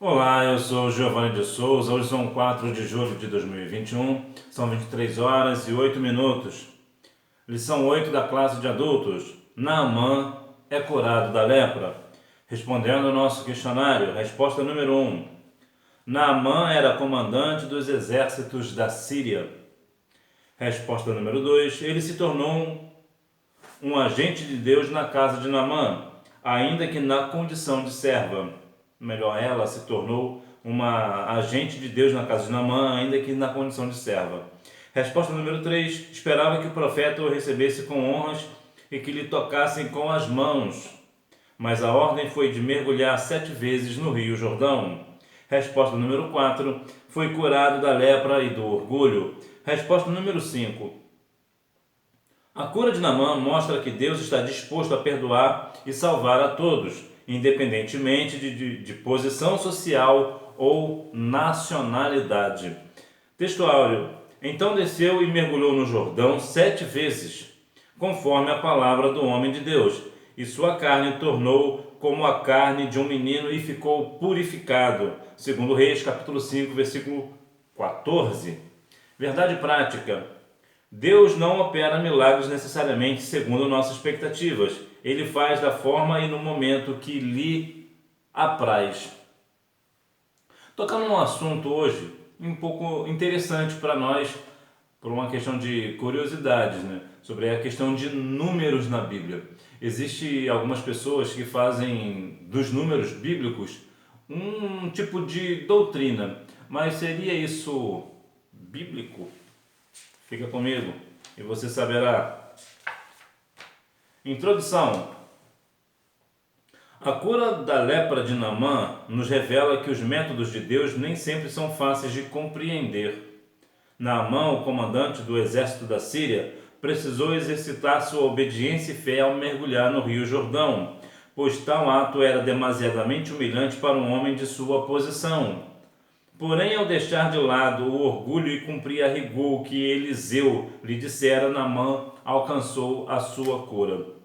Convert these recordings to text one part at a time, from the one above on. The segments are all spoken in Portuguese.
Olá, eu sou Giovanni de Souza. Hoje são 4 de julho de 2021, são 23 horas e 8 minutos. Lição 8 da classe de adultos. Naamã é curado da lepra. Respondendo ao nosso questionário, resposta número 1. Naamã era comandante dos exércitos da Síria. Resposta número 2. Ele se tornou um agente de Deus na casa de Naamã, ainda que na condição de serva. Melhor, ela se tornou uma agente de Deus na casa de Naamã, ainda que na condição de serva. Resposta número 3. Esperava que o profeta o recebesse com honras e que lhe tocassem com as mãos, mas a ordem foi de mergulhar 7 vezes no rio Jordão. Resposta número 4. Foi curado da lepra e do orgulho. Resposta número 5. A cura de Naamã mostra que Deus está disposto a perdoar e salvar a todos, independentemente de posição social ou nacionalidade. Texto áureo. Então desceu e mergulhou no Jordão 7 vezes, conforme a palavra do homem de Deus, e sua carne tornou como a carne de um menino e ficou purificado. Segundo Reis, capítulo 5, versículo 14. Verdade prática. Deus não opera milagres necessariamente segundo nossas expectativas. Ele faz da forma e no momento que lhe apraz. Tocando num assunto hoje um pouco interessante para nós, por uma questão de curiosidades, né? Sobre a questão de números na Bíblia. Existem algumas pessoas que fazem dos números bíblicos um tipo de doutrina, mas seria isso bíblico? Fica comigo e você saberá. Introdução. A cura da lepra de Naamã nos revela que os métodos de Deus nem sempre são fáceis de compreender. Naamã, o comandante do exército da Síria, precisou exercitar sua obediência e fé ao mergulhar no rio Jordão, pois tal ato era demasiadamente humilhante para um homem de sua posição. Porém, ao deixar de lado o orgulho e cumprir a rigor o que Eliseu lhe dissera, Naamã alcançou a sua cura.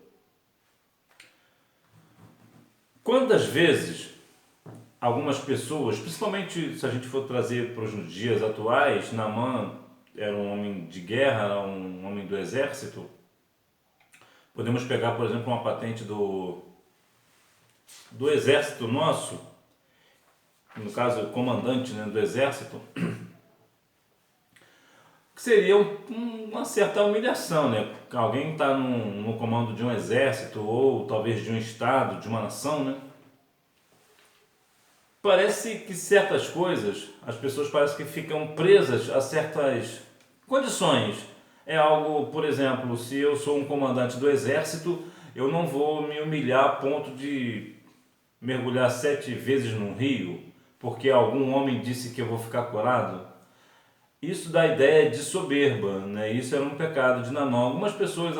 Quantas vezes algumas pessoas, principalmente se a gente for trazer para os dias atuais, Naamã era um homem de guerra, era um homem do exército. Podemos pegar, por exemplo, uma patente do exército nosso, no caso, o comandante, né, do exército, que seria uma certa humilhação, né? Alguém está no comando de um exército ou talvez de um estado, de uma nação, né? Parece que certas coisas, as pessoas parecem que ficam presas a certas condições. É algo, por exemplo, se eu sou um comandante do exército, eu não vou me humilhar a ponto de mergulhar 7 vezes num rio, porque algum homem disse que eu vou ficar curado. Isso dá ideia de soberba, né? Isso era um pecado de Naamã. Algumas pessoas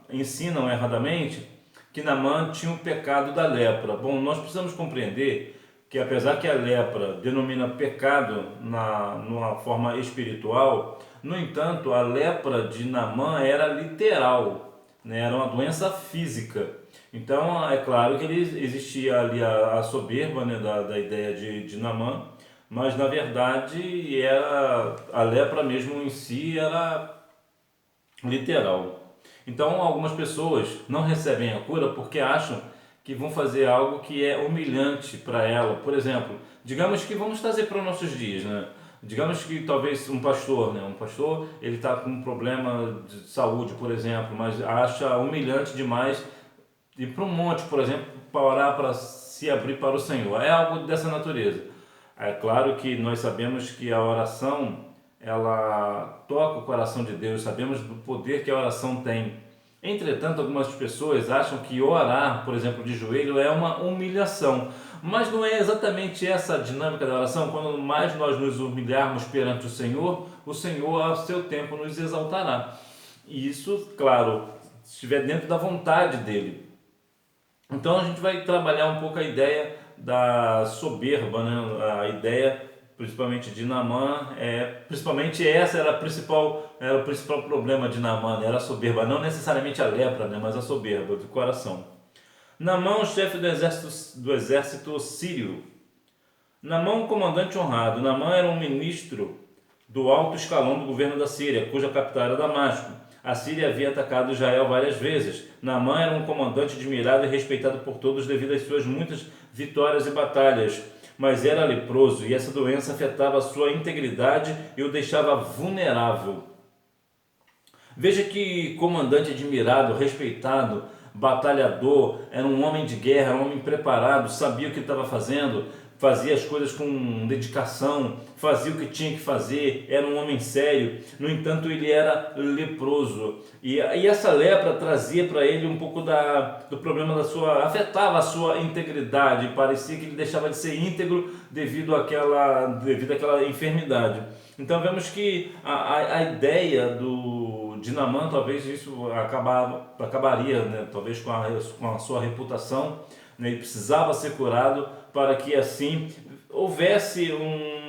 ensinam erradamente que Naamã tinha o pecado da lepra. Bom, nós precisamos compreender que apesar que a lepra denomina pecado numa forma espiritual, no entanto, a lepra de Naamã era literal, né? Era uma doença física. Então, é claro que existia ali a soberba, né, da ideia de Naamã, mas na verdade a lepra mesmo em si era literal. Então algumas pessoas não recebem a cura porque acham que vão fazer algo que é humilhante para ela. Por exemplo, digamos que vamos trazer para os nossos dias, né? Digamos que talvez um pastor, né? Um pastor, ele está com um problema de saúde, por exemplo, mas acha humilhante demais ir para um monte, por exemplo, para orar, para se abrir para o Senhor. É algo dessa natureza. É claro que nós sabemos que a oração, ela toca o coração de Deus, sabemos do poder que a oração tem. Entretanto, algumas pessoas acham que orar, por exemplo, de joelho é uma humilhação. Mas não é exatamente essa a dinâmica da oração. Quando mais nós nos humilharmos perante o Senhor, ao seu tempo, nos exaltará. E isso, claro, se estiver dentro da vontade dele. Então a gente vai trabalhar um pouco a ideia da soberba, né? A ideia principalmente de Naamã, principalmente essa era o principal problema de Naamã, né? Era a soberba, não necessariamente a lepra, né? Mas a soberba do coração. Naamã, o chefe do exército sírio, Naamã, um comandante honrado. Naamã era um ministro do alto escalão do governo da Síria, cuja capital era Damasco. A Síria havia atacado Israel várias vezes. Naamã era um comandante admirado e respeitado por todos devido às suas muitas vitórias e batalhas, mas era leproso e essa doença afetava a sua integridade e o deixava vulnerável. Veja que comandante admirado, respeitado, batalhador, era um homem de guerra, era um homem preparado, sabia o que estava fazendo, fazia as coisas com dedicação, fazia o que tinha que fazer, era um homem sério. No entanto, ele era leproso. E essa lepra trazia para ele um pouco do problema afetava a sua integridade. Parecia que ele deixava de ser íntegro devido àquela enfermidade. Então vemos que a ideia de Naamã, talvez isso acabaria, né, talvez com a sua reputação, né, ele precisava ser curado para que assim houvesse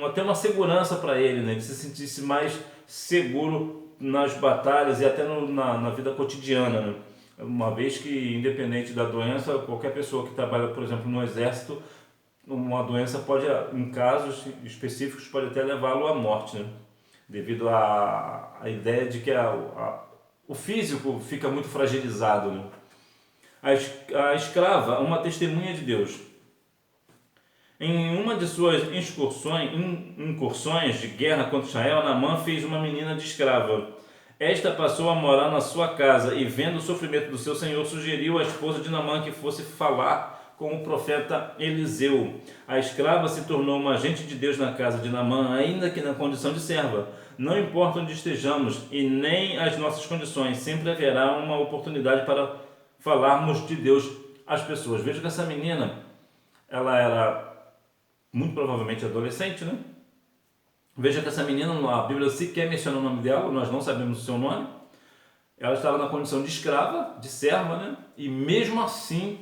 até uma segurança para ele, né, ele se sentisse mais seguro nas batalhas e até na vida cotidiana, né? Uma vez que, independente da doença, qualquer pessoa que trabalha, por exemplo, no exército, uma doença pode, em casos específicos, pode até levá-lo à morte, né? Devido à ideia de que o físico fica muito fragilizado, né? A escrava, uma testemunha de Deus. Em uma de suas incursões de guerra contra Israel, Naamã fez uma menina de escrava. Esta passou a morar na sua casa e, vendo o sofrimento do seu senhor, sugeriu à esposa de Naamã que fosse falar com o profeta Eliseu. A escrava se tornou uma agente de Deus na casa de Naamã, ainda que na condição de serva. Não importa onde estejamos e nem as nossas condições, sempre haverá uma oportunidade para falarmos de Deus às pessoas. Veja que essa menina, ela era muito provavelmente adolescente, né? Veja que essa menina, a Bíblia sequer menciona o nome dela, nós não sabemos o seu nome. Ela estava na condição de escrava, de serva, né? E mesmo assim,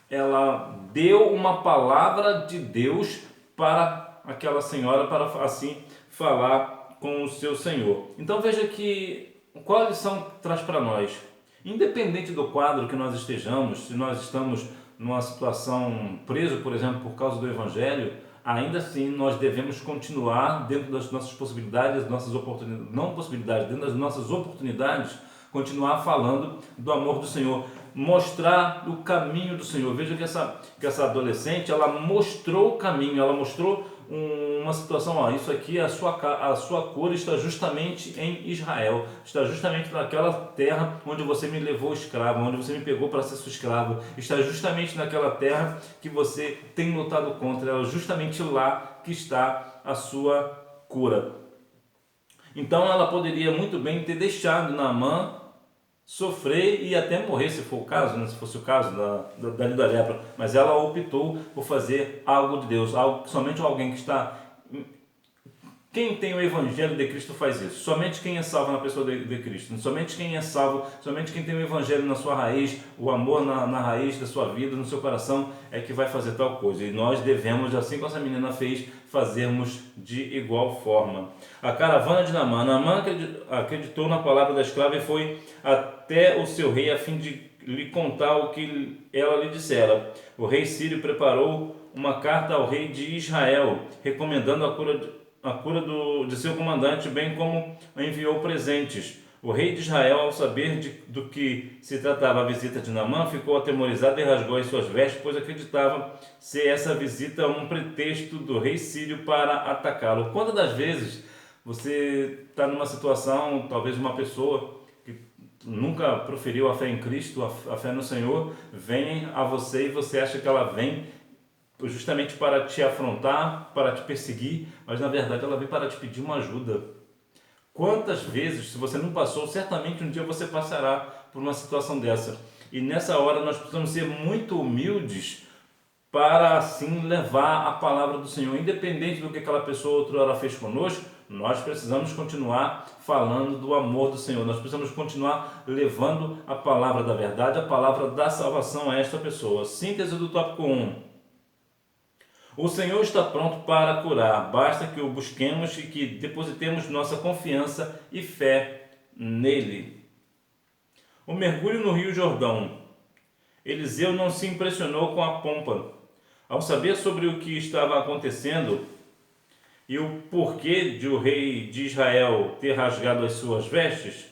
ela deu uma palavra de Deus para aquela senhora, para assim falar com o seu senhor. Então veja que qual a lição traz para nós? Independente do quadro que nós estejamos, se nós estamos numa situação preso, por exemplo, por causa do Evangelho, ainda assim nós devemos continuar dentro das nossas possibilidades, nossas oportunidades, não possibilidades, dentro das nossas oportunidades, continuar falando do amor do Senhor, mostrar o caminho do Senhor. Veja que essa adolescente, ela mostrou o caminho, ela mostrou uma situação, ó, isso aqui, a sua cura está justamente em Israel, está justamente naquela terra onde você me levou escravo, onde você me pegou para ser seu escravo, está justamente naquela terra que você tem lutado contra, é justamente lá que está a sua cura. Então ela poderia muito bem ter deixado Naamã sofrer e até morrer, se for o caso, né? Se fosse o caso da lepra, mas ela optou por fazer algo de Deus, algo que somente alguém que está... Quem tem o Evangelho de Cristo faz isso. Somente quem é salvo na pessoa de Cristo. Somente quem é salvo, somente quem tem o Evangelho na sua raiz, o amor na raiz da sua vida, no seu coração, é que vai fazer tal coisa. E nós devemos, assim como essa menina fez, fazermos de igual forma. A caravana de Naamã. Naamã acreditou na palavra da escrava e foi até o seu rei a fim de lhe contar o que ela lhe dissera. O rei sírio preparou uma carta ao rei de Israel, recomendando a cura de seu comandante, bem como enviou presentes. O rei de Israel, ao saber do que se tratava a visita de Naamã, ficou atemorizado e rasgou as suas vestes, pois acreditava ser essa visita um pretexto do rei sírio para atacá-lo. Quantas das vezes você está numa situação, talvez uma pessoa que nunca proferiu a fé em Cristo, a fé no Senhor, vem a você e você acha que ela vem justamente para te afrontar, para te perseguir, mas na verdade ela vem para te pedir uma ajuda. Quantas vezes, se você não passou, certamente um dia você passará por uma situação dessa. E nessa hora nós precisamos ser muito humildes para assim levar a palavra do Senhor. Independente do que aquela pessoa outra hora fez conosco, nós precisamos continuar falando do amor do Senhor. Nós precisamos continuar levando a palavra da verdade, a palavra da salvação a esta pessoa. Síntese do tópico 1. O Senhor está pronto para curar, basta que o busquemos e que depositemos nossa confiança e fé nele. O mergulho no Rio Jordão. Eliseu não se impressionou com a pompa. Ao saber sobre o que estava acontecendo e o porquê de o rei de Israel ter rasgado as suas vestes,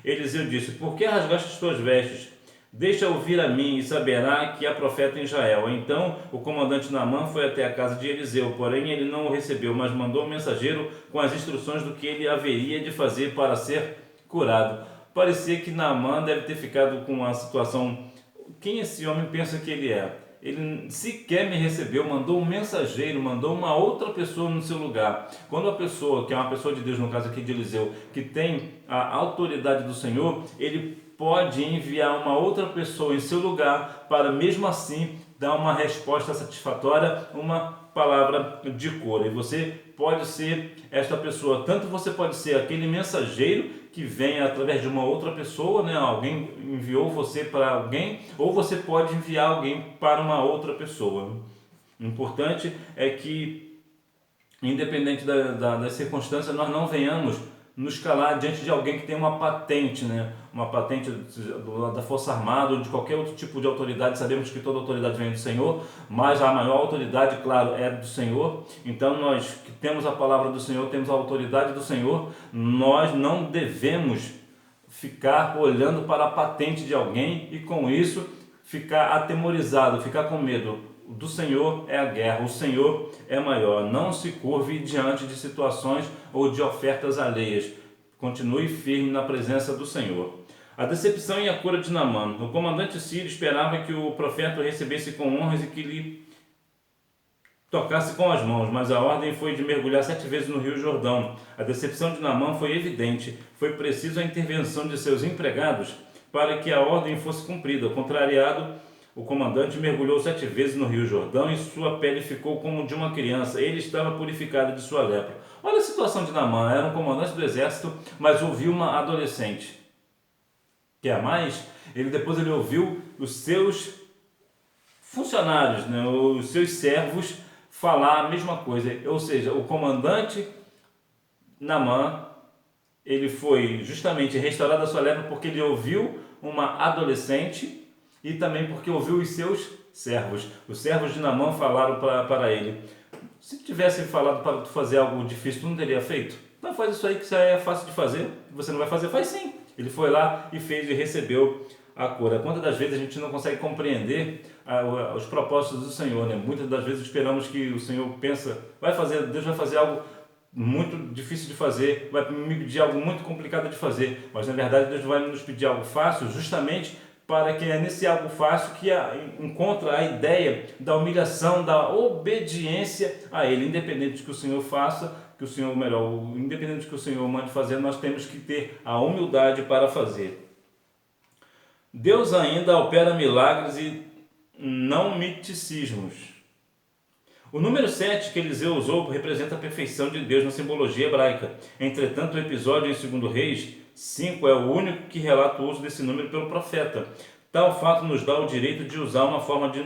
Eliseu disse: Por que rasgaste as tuas vestes? Deixa ouvir a mim e saberá que há profeta em Israel. Então o comandante Naamã foi até a casa de Eliseu, porém ele não o recebeu, mas mandou um mensageiro com as instruções do que ele haveria de fazer para ser curado. Parecia que Naamã deve ter ficado com a situação: quem esse homem pensa que ele é? Ele sequer me recebeu, mandou um mensageiro, mandou uma outra pessoa no seu lugar. Quando a pessoa, que é uma pessoa de Deus, no caso aqui de Eliseu, que tem a autoridade do Senhor, ele pode enviar uma outra pessoa em seu lugar para mesmo assim dar uma resposta satisfatória, uma palavra de cura. E você pode ser esta pessoa, tanto você pode ser aquele mensageiro que vem através de uma outra pessoa, né? Alguém enviou você para alguém, ou você pode enviar alguém para uma outra pessoa. O importante é que, independente das circunstâncias, nós não venhamos nos calar diante de alguém que tem uma patente, né? Uma patente da Força Armada ou de qualquer outro tipo de autoridade. Sabemos que toda autoridade vem do Senhor, mas a maior autoridade, claro, é do Senhor. Então nós que temos a palavra do Senhor, temos a autoridade do Senhor, nós não devemos ficar olhando para a patente de alguém e com isso ficar atemorizado, ficar com medo. Do Senhor é a guerra, o Senhor é maior. Não se curve diante de situações ou de ofertas alheias. Continue firme na presença do Senhor. A decepção e a cura de Naamã. O comandante sírio esperava que o profeta o recebesse com honras e que lhe tocasse com as mãos, mas a ordem foi de mergulhar 7 vezes no rio Jordão. A decepção de Naamã foi evidente. Foi preciso a intervenção de seus empregados para que a ordem fosse cumprida. Contrariado, o comandante mergulhou 7 vezes no rio Jordão e sua pele ficou como de uma criança. Ele estava purificado de sua lepra. Olha a situação de Naamã. Era um comandante do exército, mas ouviu uma adolescente. Quer mais? Depois ele ouviu os seus funcionários, né, os seus servos falar a mesma coisa. Ou seja, o comandante Naamã, ele foi justamente restaurado a sua lepra porque ele ouviu uma adolescente e também porque ouviu os seus servos. Os servos de Naamã falaram para ele: se tivesse falado para tu fazer algo difícil, tu não teria feito? Não, faz isso aí que isso é fácil de fazer. Você não vai fazer? Faz sim. Ele foi lá e fez e recebeu a cura. Quantas das vezes a gente não consegue compreender os propósitos do Senhor, né? Muitas das vezes esperamos que o Senhor pensa, Deus vai fazer algo muito difícil de fazer, vai me pedir algo muito complicado de fazer, mas na verdade Deus vai nos pedir algo fácil justamente para que é nesse algo fácil que encontra a ideia da humilhação, da obediência a Ele. Independente do que o Senhor faça, independente do que o Senhor mande fazer, nós temos que ter a humildade para fazer. Deus ainda opera milagres e não miticismos. O número 7 que Eliseu usou representa a perfeição de Deus na simbologia hebraica. Entretanto, o episódio em 2 Reis 5 é o único que relata o uso desse número pelo profeta. Tal fato nos dá o direito de usar uma forma de...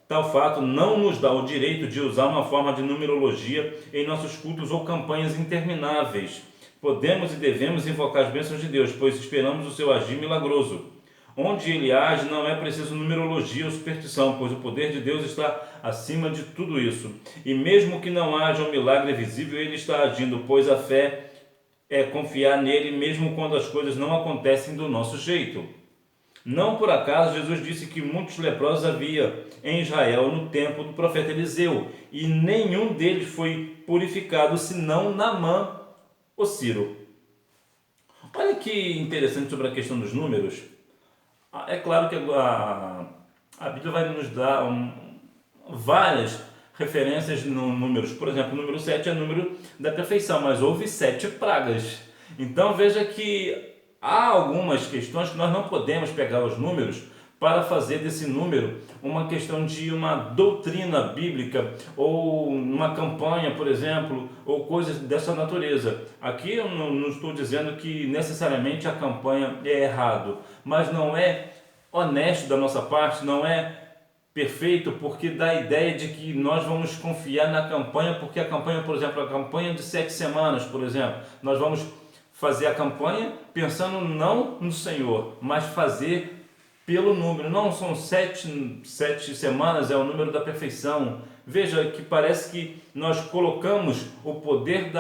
Tal fato não nos dá o direito de usar uma forma de numerologia em nossos cultos ou campanhas intermináveis. Podemos e devemos invocar as bênçãos de Deus, pois esperamos o seu agir milagroso. Onde ele age não é preciso numerologia ou superstição, pois o poder de Deus está acima de tudo isso. E mesmo que não haja um milagre visível, ele está agindo, pois a fé é confiar nele mesmo quando as coisas não acontecem do nosso jeito. Não por acaso Jesus disse que muitos leprosos havia em Israel no tempo do profeta Eliseu, e nenhum deles foi purificado, senão Naamã, o Ciro. Olha que interessante sobre a questão dos números. É claro que a Bíblia vai nos dar várias referências no números. Por exemplo, o número 7 é o número da perfeição, mas houve 7 pragas. Então veja que há algumas questões que nós não podemos pegar os números para fazer desse número uma questão de uma doutrina bíblica ou uma campanha, por exemplo, ou coisas dessa natureza. Aqui eu não estou dizendo que necessariamente a campanha é errado, mas não é honesto da nossa parte, não é perfeito, porque dá a ideia de que nós vamos confiar na campanha, porque a campanha, por exemplo, a campanha de 7 semanas, por exemplo, nós vamos fazer a campanha pensando não no Senhor, mas fazer pelo número. Não são sete semanas, é o número da perfeição. Veja que parece que nós colocamos o poder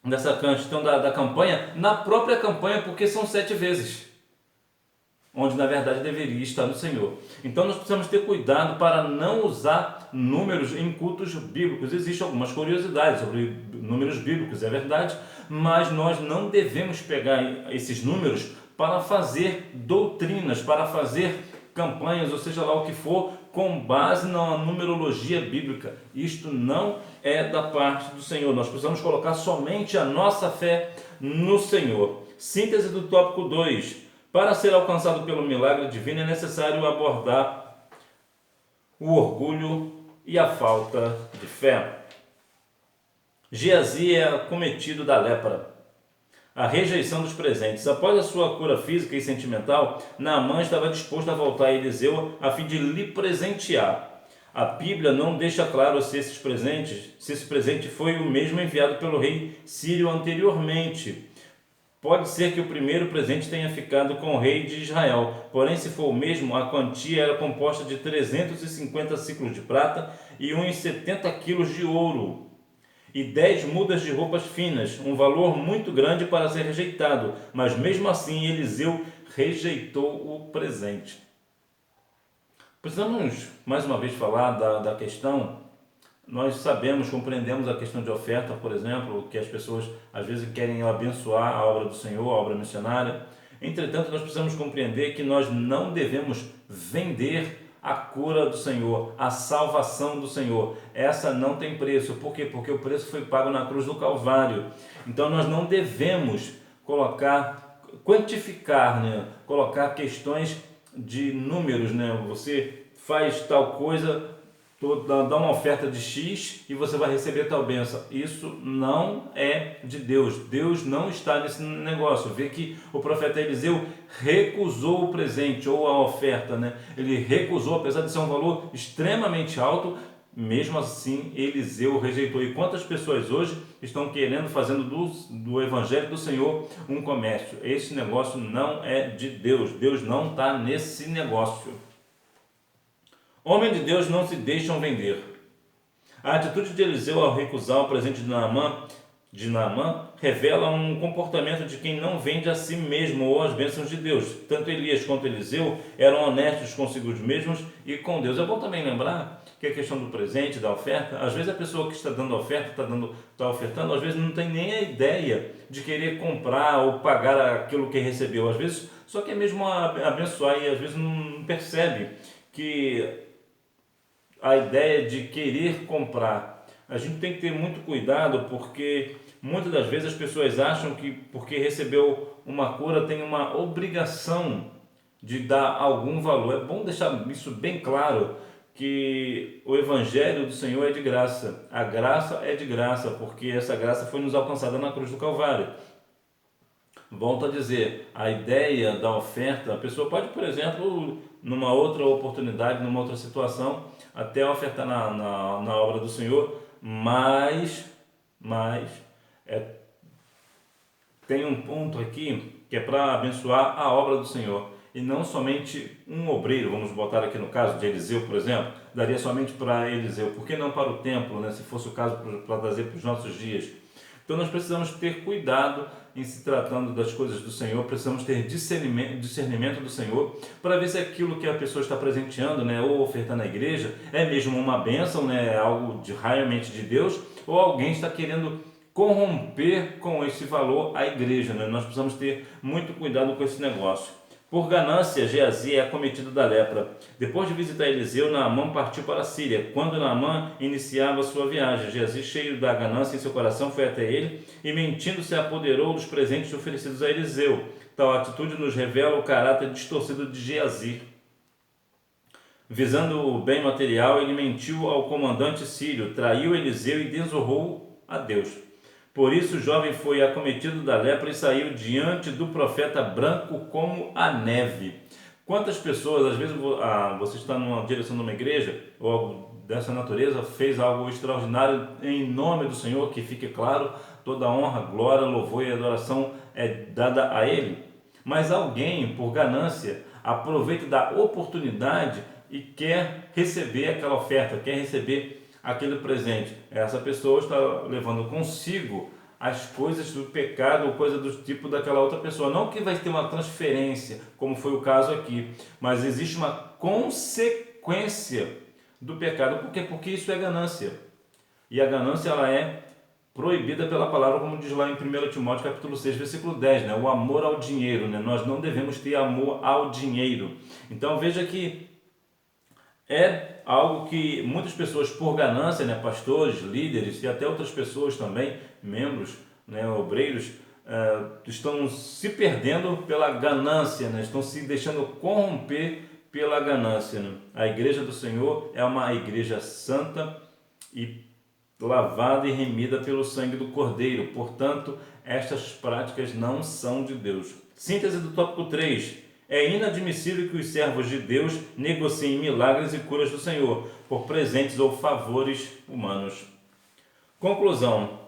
dessa questão da campanha na própria campanha, porque são 7 vezes, onde na verdade deveria estar no Senhor. Então nós precisamos ter cuidado para não usar números em cultos bíblicos. Existem algumas curiosidades sobre números bíblicos, é verdade, mas nós não devemos pegar esses números para fazer doutrinas, para fazer campanhas, ou seja lá o que for, com base na numerologia bíblica. Isto não é da parte do Senhor. Nós precisamos colocar somente a nossa fé no Senhor. Síntese do tópico 2. Para ser alcançado pelo milagre divino é necessário abordar o orgulho e a falta de fé. Geazi é acometido da lepra. A rejeição dos presentes. Após a sua cura física e sentimental, Naamã estava disposto a voltar a Eliseu a fim de lhe presentear. A Bíblia não deixa claro se esse presente foi o mesmo enviado pelo rei sírio anteriormente. Pode ser que o primeiro presente tenha ficado com o rei de Israel, porém se for o mesmo, a quantia era composta de 350 ciclos de prata e uns 70 quilos de ouro e 10 mudas de roupas finas, um valor muito grande para ser rejeitado, mas mesmo assim Eliseu rejeitou o presente. Precisamos mais uma vez falar da questão. Nós sabemos, compreendemos a questão de oferta, por exemplo, que as pessoas às vezes querem abençoar a obra do Senhor, a obra missionária. Entretanto, nós precisamos compreender que nós não devemos vender a cura do Senhor, a salvação do Senhor. Essa não tem preço. Por quê? Porque o preço foi pago na cruz do Calvário. Então nós não devemos quantificar, colocar questões de números, Você faz tal coisa, dá uma oferta de X e você vai receber tal bênção. Isso não é de Deus. Deus não está nesse negócio. Vê que o profeta Eliseu recusou o presente ou a oferta, Ele recusou, apesar de ser um valor extremamente alto, mesmo assim Eliseu rejeitou. E quantas pessoas hoje estão querendo, fazendo do Evangelho do Senhor um comércio? Esse negócio não é de Deus. Deus não está nesse negócio. Homens de Deus não se deixam vender. A atitude de Eliseu ao recusar o presente de Naamã revela um comportamento de quem não vende a si mesmo ou as bênçãos de Deus. Tanto Elias quanto Eliseu eram honestos consigo mesmos e com Deus. É bom também lembrar que a questão do presente, da oferta, às vezes a pessoa que está dando a oferta, está ofertando, às vezes não tem nem a ideia de querer comprar ou pagar aquilo que recebeu. Às vezes só quer mesmo abençoar e às vezes não percebe que a ideia de querer comprar. A gente tem que ter muito cuidado, porque muitas das vezes as pessoas acham que porque recebeu uma cura tem uma obrigação de dar algum valor. É bom deixar isso bem claro, que o Evangelho do Senhor é de graça. A graça é de graça, porque essa graça foi nos alcançada na cruz do Calvário. Volto a dizer, a ideia da oferta, a pessoa pode, por exemplo, numa outra oportunidade, numa outra situação, até ofertar na obra do Senhor, mas tem um ponto aqui que é para abençoar a obra do Senhor, e não somente um obreiro. Vamos botar aqui no caso de Eliseu, por exemplo, daria somente para Eliseu, por que não para o templo, se fosse o caso para trazer para os nossos dias? Então nós precisamos ter cuidado em se tratando das coisas do Senhor, precisamos ter discernimento do Senhor, para ver se aquilo que a pessoa está presenteando, ou ofertando na igreja, é mesmo uma bênção, algo realmente de Deus, ou alguém está querendo corromper com esse valor a igreja. Nós precisamos ter muito cuidado com esse negócio. Por ganância, Geazi é acometido da lepra. Depois de visitar Eliseu, Naamã partiu para a Síria. Quando Naamã iniciava sua viagem, Geazi, cheio da ganância em seu coração, foi até ele e, mentindo, se apoderou dos presentes oferecidos a Eliseu. Tal atitude nos revela o caráter distorcido de Geazi. Visando o bem material, ele mentiu ao comandante sírio, traiu Eliseu e desonrou a Deus. Por isso o jovem foi acometido da lepra e saiu diante do profeta branco como a neve. Quantas pessoas, às vezes você está numa direção de uma igreja ou algo dessa natureza, fez algo extraordinário em nome do Senhor, que fique claro, toda honra, glória, louvor e adoração é dada a Ele. Mas alguém, por ganância, aproveita da oportunidade e quer receber aquela oferta, quer receber aquele presente. Essa pessoa está levando consigo as coisas do pecado ou coisa do tipo daquela outra pessoa. Não que vai ter uma transferência, como foi o caso aqui, mas existe uma consequência do pecado. Por quê? Porque isso é ganância. E a ganância, ela é proibida pela palavra, como diz lá em 1 Timóteo capítulo 6, versículo 10, né? O amor ao dinheiro, né? Nós não devemos ter amor ao dinheiro. Então veja que é algo que muitas pessoas, por ganância, né, pastores, líderes e até outras pessoas também, membros, né, obreiros, estão se perdendo pela ganância, né, estão se deixando corromper pela ganância. Né? A igreja do Senhor é uma igreja santa e lavada e remida pelo sangue do Cordeiro. Portanto, estas práticas não são de Deus. Síntese do tópico 3. É inadmissível que os servos de Deus negociem milagres e curas do Senhor por presentes ou favores humanos. Conclusão.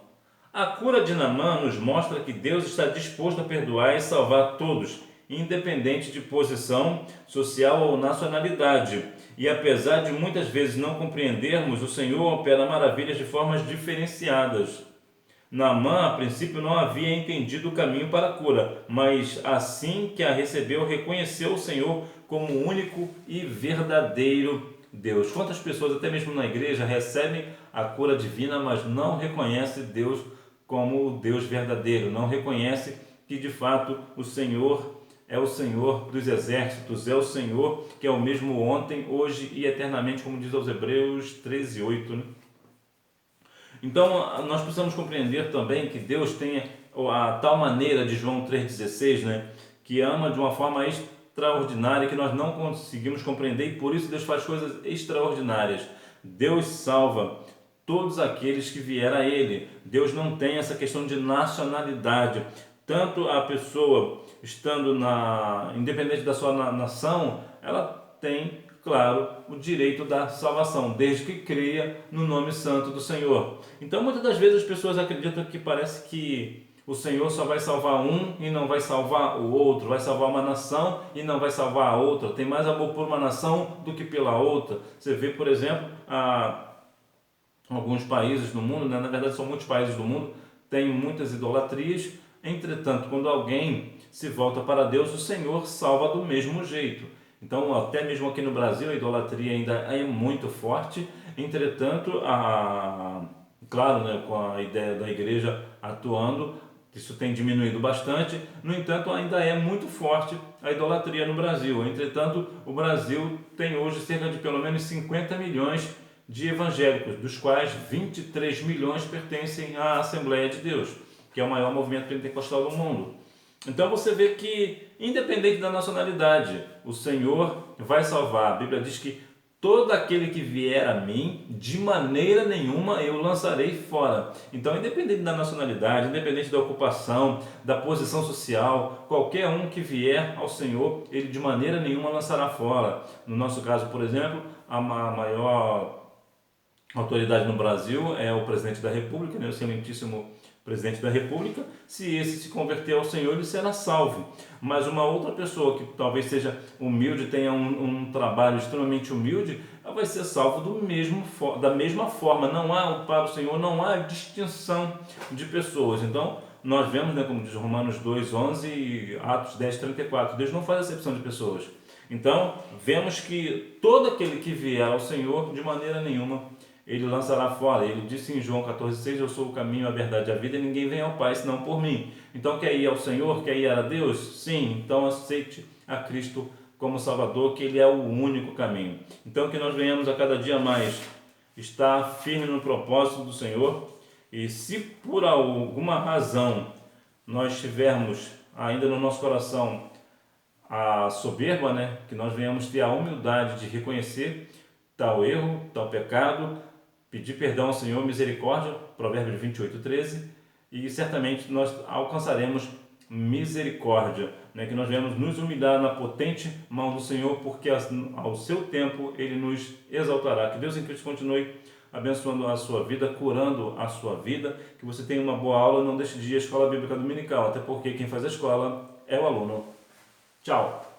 A cura de Naamã nos mostra que Deus está disposto a perdoar e salvar todos, independente de posição social ou nacionalidade. E apesar de muitas vezes não compreendermos, o Senhor opera maravilhas de formas diferenciadas. Naamã, a princípio, não havia entendido o caminho para a cura, mas assim que a recebeu, reconheceu o Senhor como o único e verdadeiro Deus. Quantas pessoas, até mesmo na igreja, recebem a cura divina, mas não reconhecem Deus como o Deus verdadeiro, não reconhecem que de fato o Senhor é o Senhor dos exércitos, é o Senhor que é o mesmo ontem, hoje e eternamente, como diz aos Hebreus 13:8, né? Então, nós precisamos compreender também que Deus tem a tal maneira de João 3,16, né, que ama de uma forma extraordinária que nós não conseguimos compreender e por isso Deus faz coisas extraordinárias. Deus salva todos aqueles que vieram a Ele. Deus não tem essa questão de nacionalidade. Tanto a pessoa estando independente da sua nação, ela tem, claro, o direito da salvação, desde que creia no nome santo do Senhor. Então, muitas das vezes as pessoas acreditam que parece que o Senhor só vai salvar um e não vai salvar o outro, vai salvar uma nação e não vai salvar a outra, tem mais amor por uma nação do que pela outra. Você vê, por exemplo, alguns países do mundo, né? Na verdade são muitos países do mundo, têm muitas idolatrias. Entretanto, quando alguém se volta para Deus, o Senhor salva do mesmo jeito. Então, até mesmo aqui no Brasil, a idolatria ainda é muito forte. Entretanto, claro, né, com a ideia da igreja atuando, isso tem diminuído bastante. No entanto, ainda é muito forte a idolatria no Brasil. Entretanto, o Brasil tem hoje cerca de pelo menos 50 milhões de evangélicos, dos quais 23 milhões pertencem à Assembleia de Deus, que é o maior movimento pentecostal do mundo. Então você vê que, independente da nacionalidade, o Senhor vai salvar. A Bíblia diz que todo aquele que vier a mim, de maneira nenhuma eu lançarei fora. Então, independente da nacionalidade, independente da ocupação, da posição social, qualquer um que vier ao Senhor, ele de maneira nenhuma lançará fora. No nosso caso, por exemplo, a maior autoridade no Brasil é o presidente da República, né, o excelentíssimo presidente da República. Se esse se converter ao Senhor, ele será salvo. Mas uma outra pessoa que talvez seja humilde, tenha um trabalho extremamente humilde, ela vai ser salvo da mesma forma. Não há, para o Senhor, não há distinção de pessoas. Então, nós vemos, né, como diz Romanos 2:11 e Atos 10:34, Deus não faz acepção de pessoas. Então, vemos que todo aquele que vier ao Senhor, de maneira nenhuma, ele lançará fora. Ele disse em João 14:6, eu sou o caminho, a verdade e a vida, e ninguém vem ao Pai senão por mim. Então, quer ir ao Senhor? Quer ir a Deus? Sim, então aceite a Cristo como Salvador, que Ele é o único caminho. Então, que nós venhamos a cada dia mais estar firme no propósito do Senhor, e se por alguma razão nós tivermos ainda no nosso coração a soberba, né, que nós venhamos ter a humildade de reconhecer tal erro, tal pecado, pedir perdão ao Senhor, misericórdia, Provérbios 28:13, e certamente nós alcançaremos misericórdia, né? Que nós venhamos nos humilhar na potente mão do Senhor, porque ao seu tempo Ele nos exaltará. Que Deus em Cristo continue abençoando a sua vida, curando a sua vida, que você tenha uma boa aula, não deixe de ir à Escola Bíblica Dominical, até porque quem faz a escola é o aluno. Tchau!